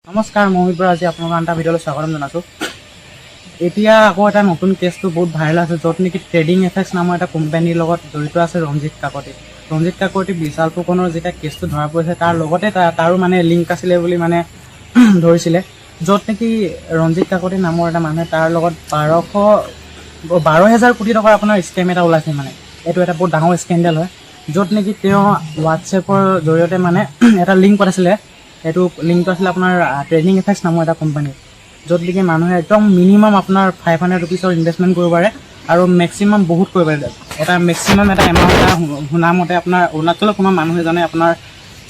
নমস্কাৰ মই আজি আপোনালোকৰ এটা ভিডিঅ'লৈ স্বাগতম জনাইছোঁ। এতিয়া আকৌ এটা নতুন কেছটো বহুত ভাইৰেল আছে, য'ত নেকি ট্ৰেডিং এফেক্স নামৰ এটা কোম্পানীৰ লগত জড়িত আছে ৰঞ্জিত কাকতি বিশাল ফুকনৰ যেতিয়া কেছটো ধৰা পৰিছে তাৰ লগতে তাৰো মানে লিংক আছিলে বুলি মানে ধৰিছিলে, য'ত নেকি ৰঞ্জিত কাকতি নামৰ এটা মানুহে তাৰ লগত 12,000 কোটি টকাৰ আপোনাৰ স্কেম এটা ওলাইছে। মানে এইটো এটা বহুত ডাঙৰ স্কেণ্ডেল হয়, য'ত নেকি তেওঁ হোৱাটছএপৰ জৰিয়তে মানে এটা লিংক পঠাইছিলে। এইটো লিংকটো আছিলে আপোনাৰ ট্ৰেডিং এফেক্স নামৰ এটা কোম্পানী, য'ত নেকি মানুহে একদম মিনিমাম আপোনাৰ 500 ৰুপিছৰ ইনভেষ্টমেণ্ট কৰিব পাৰে আৰু মেক্সিমাম বহুত কৰিব পাৰে। এটা মেক্সিমাম এটা এমাউণ্ট এটা শুনা মতে আপোনাৰ অৰুণাচলৰ কোনো মানুহ এজনে আপোনাৰ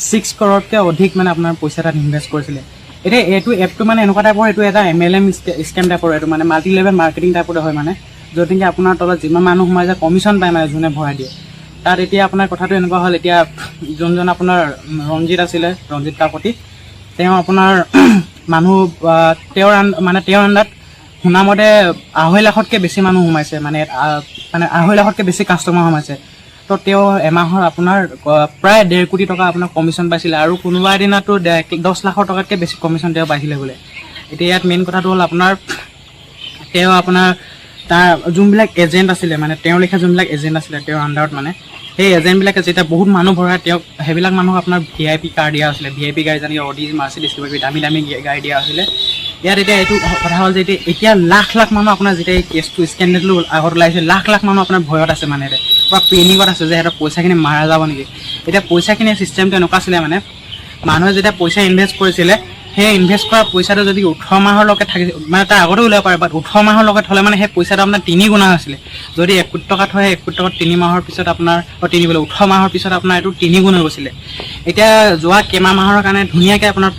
6 কৰৰতকৈ অধিক মানে আপোনাৰ পইচা তাত ইনভেষ্ট কৰিছিলে। এতিয়া এইটো এপটো মানে এনেকুৱা টাইপৰ, এইটো এটা MLM স্কেম টাইপৰ, এইটো মানে মাল্টি লেভেল মাৰ্কেটিং টাইপৰ হয়। মানে য'ত নেকি আপোনাৰ তলত যিমান মানুহ সোমাই যায় কমিশ্যন পায় মানে যোনে ভৰাই দিয়ে তাত। এতিয়া আপোনাৰ কথাটো এনেকুৱা হ'ল, এতিয়া যোনজন আপোনাৰ ৰঞ্জিত কাকতি, তেওঁ আপোনাৰ মানুহ তেওঁৰ আণ্ডাৰত শুনামতে 2.5 লাখতকৈ বেছি মানুহ সোমাইছে, মানে 2.5 লাখতকৈ বেছি কাষ্টমাৰ সোমাইছে। তো তেওঁ এমাহৰ আপোনাৰ প্ৰায় 1.5 কোটি টকা আপোনাৰ কমিশ্যন পাইছিলে, আৰু কোনোবা এদিনতো 10 লাখৰ টকাতকৈ বেছি কমিশ্যন তেওঁ পাইছিলে বোলে। এতিয়া ইয়াত মেইন কথাটো হ'ল তেওঁ আপোনাৰ তাৰ যোনবিলাক এজেণ্ট আছিলে, মানে তেওঁ লিখা যোনবিলাক এজেণ্ট আছিলে তেওঁৰ আণ্ডাৰত, মানে সেই এজেণ্টবিলাকে যেতিয়া বহুত মানুহ ভৰাই তেওঁক সেইবিলাক মানুহক আপোনাৰ VIP কাৰ দিয়া আছিলে। VIP গাড়ী যেনেকৈ অডি, মাৰ্চিডিজ, দামী গাড়ী দিয়া আছিলে। ইয়াত এতিয়া এইটো কথা হ'ল যে এতিয়া লাখ মানুহ আপোনাৰ যেতিয়া এই কেছটো স্কেণ্ডেলটো আগত ওলাইছে, লাখ মানুহ আপোনাৰ ভয়ত আছে, মানে পুৰা পেনিকত আছে যে সিহঁতৰ পইচাখিনি মাৰা যাব নেকি। এতিয়া পইচাখিনি চিষ্টেমটো এনেকুৱা আছিলে, মানে মানুহে যেতিয়া পইচা ইনভেষ্ট কৰিছিলে, সেই ইনভেষ্ট কৰা পইচাটো যদি 18 মাহলৈকে থাকি, মানে তাৰ আগতে ওলাব পাৰে, বাট 18 মাহলৈকে থ'লে মানে সেই পইচাটো আপোনাৰ 3 গুণা হৈছিলে। যদি 1 কোটি টকা থয়, 1 কোটি টকা 3 মাহৰ পিছত আপোনাৰ 18 মাহৰ পিছত আপোনাৰ এইটো 3 গুণ হৈ গৈছিলে। এতিয়া যোৱা কেইমাহ মাহৰ কাৰণে ধুনীয়াকৈ আপোনাৰ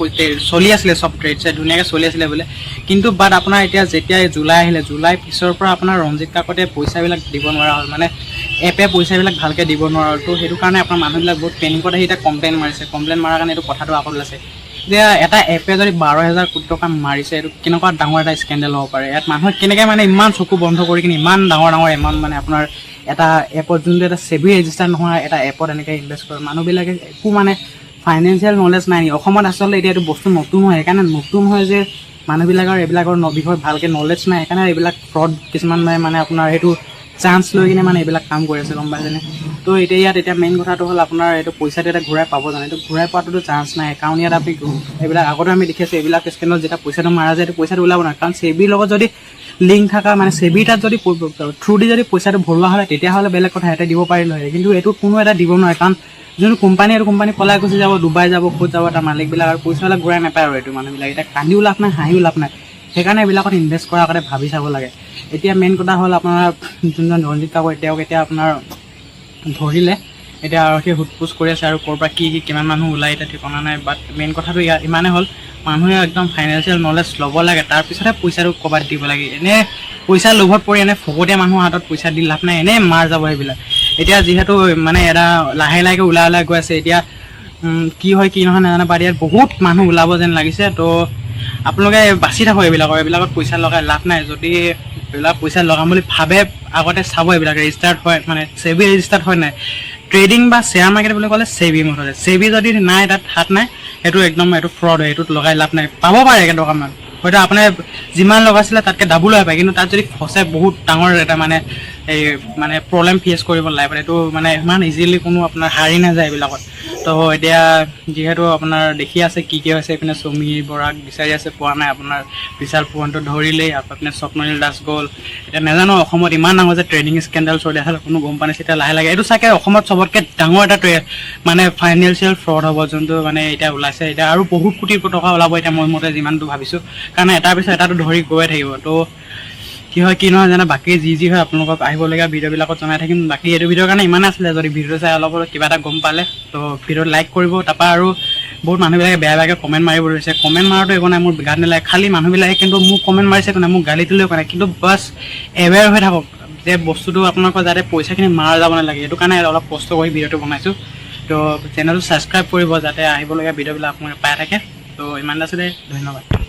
চলি আছিলে, চব ট্ৰেডছে ধুনীয়াকৈ চলি আছিলে বোলে। কিন্তু বাট আপোনাৰ যেতিয়া জুলাই আহিলে, জুলাই পিছৰ পৰা আপোনাৰ ৰঞ্জিত কাকতিয়ে পইচাবিলাক দিব নোৱাৰা হ'ল, মানে এপে পইচাবিলাক ভালকৈ দিব নোৱাৰা হ'ল। তো সেইটো কাৰণে আপোনাৰ মানুহবিলাক বহুত পেনিকত আহি এতিয়া কমপ্লেইন মাৰিছে। কমপ্লেইন মৰাৰ কাৰণে এইটো কথাটো আগত ওলাইছে। এতিয়া এটা এপে যদি 12,000 কোটি টকা মাৰিছে, এইটো কেনেকুৱা ডাঙৰ এটা স্কেণ্ডেল হ'ব পাৰে। ইয়াত মানুহে কেনেকৈ মানে ইমান চকু বন্ধ কৰি কিনে ইমান ডাঙৰ এমাউণ্ট, মানে আপোনাৰ এটা এপত যোনটো এটা সেবি ৰেজিষ্টাৰ নহয় এটা এপত এনেকৈ ইনভেষ্ট কৰে। মানুহবিলাকে একো মানে ফাইনেন্সিয়েল নলেজ নাই। অসমত আচলতে এতিয়া এইটো বস্তু নতুন হয়, সেইকাৰণে নতুন হয় যে মানুহবিলাকৰ এইবিলাকৰ বিষয়ে ভালকৈ নলেজ নাই, সেইকাৰণে এইবিলাক ফ্ৰড কিছুমান মানে আপোনাৰ সেইটো চান্স লৈ কিনে মানে এইবিলাক কাম কৰি আছে, গম পাইছেনে। তো এতিয়া মেইন কথাটো হ'ল আপোনাৰ এইটো পইচাটো এটা ঘূৰাই পাব জানে, এইটো ঘূৰাই পোৱাটোতো চান্স নাই। কাৰণ ইয়াত আপুনি এইবিলাক আগতে আমি দেখি আছোঁ, এইবিলাক স্কেনত যেতিয়া পইচাটো মাৰা যায়, এইটো পইচাটো ওলাব নাই। কাৰণ সেবিৰ লগত যদি লিংক থকা, মানে সেবিৰ তাত যদি থ্ৰু দি যদি পইচাটো ভৰোৱা হ'লে তেতিয়াহ'লে বেলেগ কথা, এটা দিব পাৰিলে হয়। কিন্তু এইটো কোনো এটা দিব নোৱাৰে, কাৰণ যোনটো কোম্পানী পলাই গুচি যাব, ডুবাই যাব, ক'ত যাব তাৰ মালিকবিলাক, আৰু পইচাবিলাক ঘূৰাই নাপায়। আৰু এইটো মানুহবিলাক এতিয়া কান্দিও লাভ নাই, হাঁহিও লাভ নাই। সেইকাৰণে এইবিলাকত ইনভেষ্ট কৰাৰ আগতে ভাবি চাব লাগে। এতিয়া মেইন কথা হ'ল আপোনাৰ যোনজন ৰঞ্জিত কাকতি, তেওঁক এতিয়া আপোনাৰ ধৰিলে, এতিয়া আৰক্ষীয়ে সোধ-পোছ কৰি আছে, আৰু ক'ৰ পৰা কিমান মানুহ ওলাই এতিয়া ঠিকনা নাই। বাট মেইন কথাটো ইমানেই হ'ল, মানুহে একদম ফাইনেন্সিয়েল নলেজ ল'ব লাগে, তাৰপিছতহে পইচাটো ক'ৰবাত দিব লাগে। এনেই পইচা লোভত পৰি এনে ফকতীয়া মানুহৰ হাতত পইচা দি লাভ নাই, এনেই মাৰ যাব সেইবিলাক। এতিয়া যিহেতু মানে এটা লাহে ওলাই গৈ আছে, এতিয়া কি হয় কি নহয় নাজানো, বাট ইয়াত বহুত মানুহ ওলাব যেন লাগিছে। তো আপোনালোকে বাচি থাকক এইবিলাকত পইচা লগাই লাভ নাই। যদি এইবিলাক পইচা লগাম বুলি ভাবে, আগতে চাব এইবিলাক ৰেজিষ্টাৰ্ড হয়, মানে সেবি ৰেজিষ্টাৰ্ড হয় নাই। ট্ৰেডিং বা শ্বেয়াৰ মাৰ্কেট বুলি ক'লে সেবি মুঠতে, সেবি যদি নাই, তাত হাত নাই, সেইটো একদম এইটো ফ্ৰড হয়। এইটোত লগাই লাভ নাই। পাব পাৰে টকামান, হয়তো আপোনাৰ যিমান লগাইছিলে তাতকৈ ডাবুল হৈ পায়, কিন্তু তাত যদি ফচে বহুত ডাঙৰ এটা মানে প্ৰব্লেম ফেচ কৰিব লাগে। এইটো মানে ইমান ইজিলি কোনো আপোনাৰ হাৰি নাযায় এইবিলাকত। তো এতিয়া যিহেতু আপোনাৰ দেখি আছে কি হৈছে, এইপিনে সমীৰ বৰাক বিচাৰি আছে, পোৱা নাই। আপোনাৰ বিশাল ফুকনটো ধৰিলেই, আপোনাৰ স্বপ্ননীল দাস গ'ল। এতিয়া নাজানো অসমত ইমান ডাঙৰ যে ট্ৰেডিং স্কেণ্ডেল চলি আছে, কোনো গম পোৱা নাই। এতিয়া লাহে এইটো চাগে অসমত চবতকৈ ডাঙৰ এটা মানে ফাইনেন্সিয়েল ফ্ৰড হ'ব, যোনটো মানে এতিয়া ওলাইছে। এতিয়া আৰু বহুত কোটি টকা ওলাব এতিয়া, মই মতে যিমানটো ভাবিছোঁ, কাৰণ এটাৰ পিছত এটাটো ধৰি গৈ থাকিব। তো কি হয় কি নহয় জানো, বাকী যি হয় আপোনালোকক আহিবলগীয়া ভিডিঅ'বিলাকত জনাই থাকিম। বাকী এইটো ভিডিঅ'ৰ কাৰণে ইমানে আছিলে। যদি ভিডিঅ' চাই অলপ কিবা এটা গম পালে, তো ভিডিঅ'ত লাইক কৰিব। তাৰপৰা আৰু বহুত মানুহবিলাকে বেয়াকৈ কমেণ্ট মাৰিব ধৰিছে। কমেণ্ট মাৰাটো একো নাই, মোৰ গাত নালাগে। খালি মানুহবিলাকে কিন্তু মোক কমেণ্ট মাৰিছে, একো নাই, মোক গালি দিলেও একো নাই, কিন্তু বাছ এৱেৰ হৈ থাকক যে বস্তুটো আপোনালোকৰ যাতে পইচাখিনি মাৰা যাব নালাগে। সেইটো কাৰণে অলপ কষ্ট কৰি ভিডিঅ'টো বনাইছোঁ। তো চেনেলটো ছাবস্ক্ৰাইব কৰিব, যাতে আহিবলগীয়া ভিডিঅ'বিলাক আপোনালোকে পাই থাকে। তো ইমান আছিলে, ধন্যবাদ।